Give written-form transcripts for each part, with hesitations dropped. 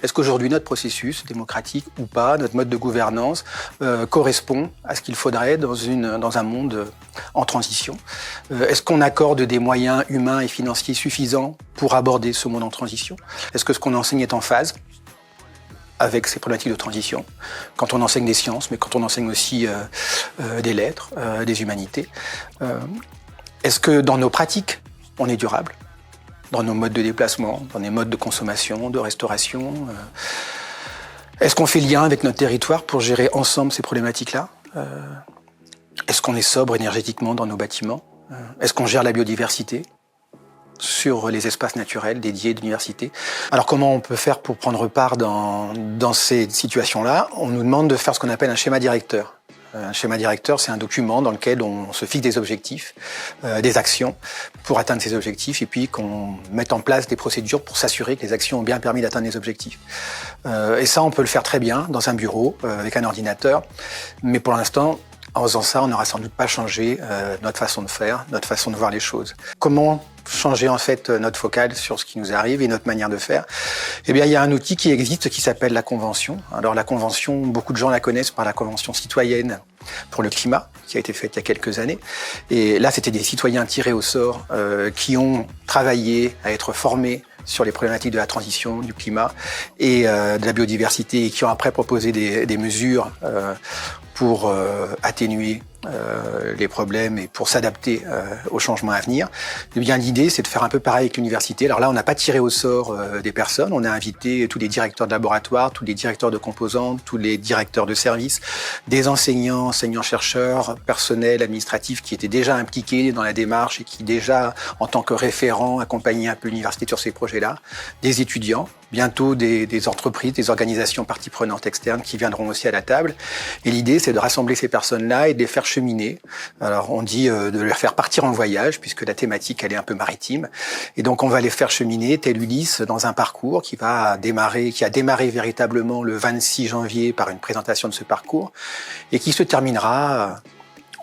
Est-ce qu'aujourd'hui notre processus démocratique ou pas, notre mode de gouvernance correspond à ce qu'il faudrait dans un monde en transition? Est-ce qu'on accorde des moyens humains et financiers suffisants pour aborder ce monde en transition? Est-ce que ce qu'on enseigne est en phase avec ces problématiques de transition, quand on enseigne des sciences, mais quand on enseigne aussi des lettres, des humanités? Est-ce que dans nos pratiques, on est durable? Dans nos modes de déplacement, dans les modes de consommation, de restauration? Est-ce qu'on fait lien avec notre territoire pour gérer ensemble ces problématiques-là? Est-ce qu'on est sobre énergétiquement dans nos bâtiments? Est-ce qu'on gère la biodiversité sur les espaces naturels dédiés d'université? Alors comment on peut faire pour prendre part dans ces situations-là? On nous demande de faire ce qu'on appelle un schéma directeur. Un schéma directeur, c'est un document dans lequel on se fixe des objectifs, des actions pour atteindre ces objectifs, et puis qu'on mette en place des procédures pour s'assurer que les actions ont bien permis d'atteindre les objectifs. Et ça, on peut le faire très bien dans un bureau, avec un ordinateur, mais pour l'instant, en faisant ça, on n'aura sans doute pas changé notre façon de faire, notre façon de voir les choses. Comment changer en fait notre focale sur ce qui nous arrive et notre manière de faire? Eh bien, il y a un outil qui existe qui s'appelle la Convention. Alors la Convention, beaucoup de gens la connaissent par la Convention citoyenne pour le climat, qui a été faite il y a quelques années. Et là, c'était des citoyens tirés au sort qui ont travaillé à être formés sur les problématiques de la transition, du climat et de la biodiversité, et qui ont après proposé des mesures pour atténuer les problèmes et pour s'adapter aux changements à venir. Eh bien, l'idée, c'est de faire un peu pareil avec l'université. Alors là, on n'a pas tiré au sort des personnes. On a invité tous les directeurs de laboratoire, tous les directeurs de composantes, tous les directeurs de services, des enseignants, enseignants-chercheurs, personnel administratif qui étaient déjà impliqués dans la démarche et qui déjà, en tant que référents, accompagnaient un peu l'université sur ces projets-là, des étudiants, bientôt des entreprises, des organisations parties prenantes externes qui viendront aussi à la table. Et l'idée, c'est de rassembler ces personnes-là et de les faire cheminer. Alors, on dit de les faire partir en voyage, puisque la thématique, elle est un peu maritime. Et donc, on va les faire cheminer, tel Ulysse, dans un parcours qui a démarré véritablement le 26 janvier par une présentation de ce parcours, et qui se terminera,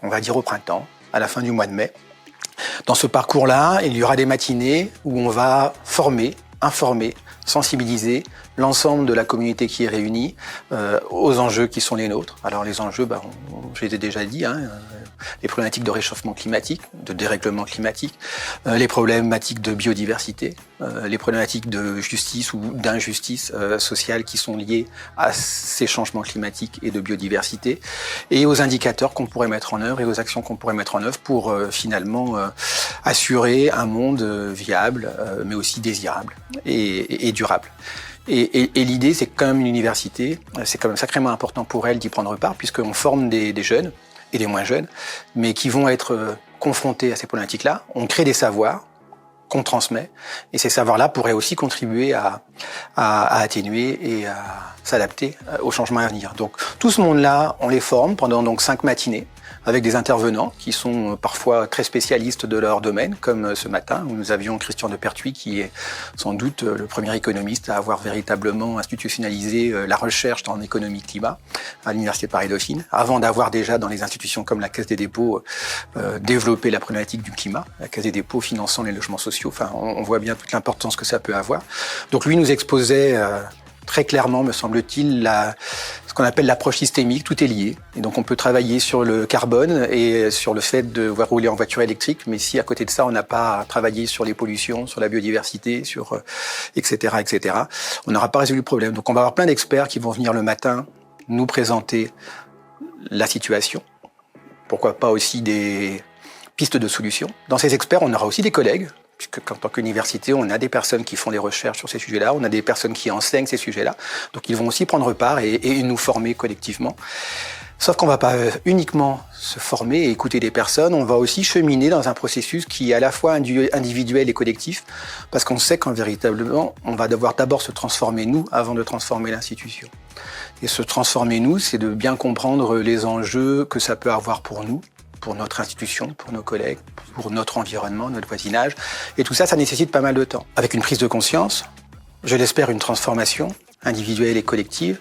on va dire, au printemps, à la fin du mois de mai. Dans ce parcours-là, il y aura des matinées où on va former, informer, sensibiliser l'ensemble de la communauté qui est réunie aux enjeux qui sont les nôtres. Alors les enjeux, je les ai déjà dit, les problématiques de réchauffement climatique, de dérèglement climatique, les problématiques de biodiversité, les problématiques de justice ou d'injustice sociale qui sont liées à ces changements climatiques et de biodiversité, et aux indicateurs qu'on pourrait mettre en œuvre et aux actions qu'on pourrait mettre en œuvre pour finalement assurer un monde viable, mais aussi désirable et durable. Et l'idée, c'est quand même une université, c'est quand même sacrément important pour elle d'y prendre part, puisqu'on forme des jeunes et des moins jeunes, mais qui vont être confrontés à ces problématiques-là. On crée des savoirs qu'on transmet, et ces savoirs-là pourraient aussi contribuer à atténuer et à s'adapter aux changements à venir. Donc tout ce monde-là, on les forme pendant donc 5 matinées, avec des intervenants qui sont parfois très spécialistes de leur domaine, comme ce matin où nous avions Christian Depertuis, qui est sans doute le premier économiste à avoir véritablement institutionnalisé la recherche en économie-climat à l'Université de Paris-Dauphine, avant d'avoir déjà dans les institutions comme la Caisse des dépôts développé la problématique du climat, la Caisse des dépôts finançant les logements sociaux. Enfin, on voit bien toute l'importance que ça peut avoir. Donc lui nous exposait très clairement, me semble-t-il, ce qu'on appelle l'approche systémique, tout est lié. Et donc on peut travailler sur le carbone et sur le fait de rouler en voiture électrique, mais si à côté de ça on n'a pas travaillé sur les pollutions, sur la biodiversité, sur etc., on n'aura pas résolu le problème. Donc on va avoir plein d'experts qui vont venir le matin nous présenter la situation. Pourquoi pas aussi des pistes de solutions. Dans ces experts, on aura aussi des collègues, puisque en tant qu'université, on a des personnes qui font des recherches sur ces sujets-là, on a des personnes qui enseignent ces sujets-là, donc ils vont aussi prendre part et nous former collectivement. Sauf qu'on ne va pas uniquement se former et écouter des personnes, on va aussi cheminer dans un processus qui est à la fois individuel et collectif, parce qu'on sait qu'en véritablement, on va devoir d'abord se transformer nous avant de transformer l'institution. Et se transformer nous, c'est de bien comprendre les enjeux que ça peut avoir pour nous, pour notre institution, pour nos collègues, pour notre environnement, notre voisinage. Et tout ça, ça nécessite pas mal de temps. Avec une prise de conscience, je l'espère une transformation individuelle et collective,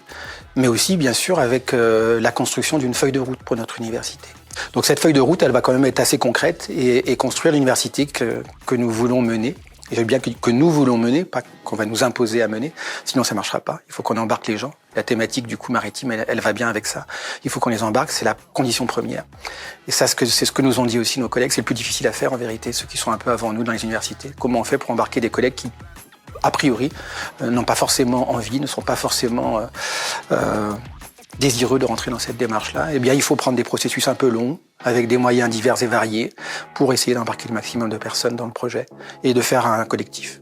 mais aussi, bien sûr, avec la construction d'une feuille de route pour notre université. Donc cette feuille de route, elle va quand même être assez concrète et construire l'université que nous voulons mener et bien que nous voulons mener, pas qu'on va nous imposer à mener, sinon ça marchera pas. Il faut qu'on embarque les gens. La thématique du coup maritime, elle va bien avec ça. Il faut qu'on les embarque, c'est la condition première. Et ça, c'est ce que nous ont dit aussi nos collègues. C'est le plus difficile à faire en vérité, ceux qui sont un peu avant nous dans les universités. Comment on fait pour embarquer des collègues qui, a priori, n'ont pas forcément envie, ne sont pas forcément désireux de rentrer dans cette démarche-là? Eh bien, il faut prendre des processus un peu longs, avec des moyens divers et variés, pour essayer d'embarquer le maximum de personnes dans le projet et de faire un collectif.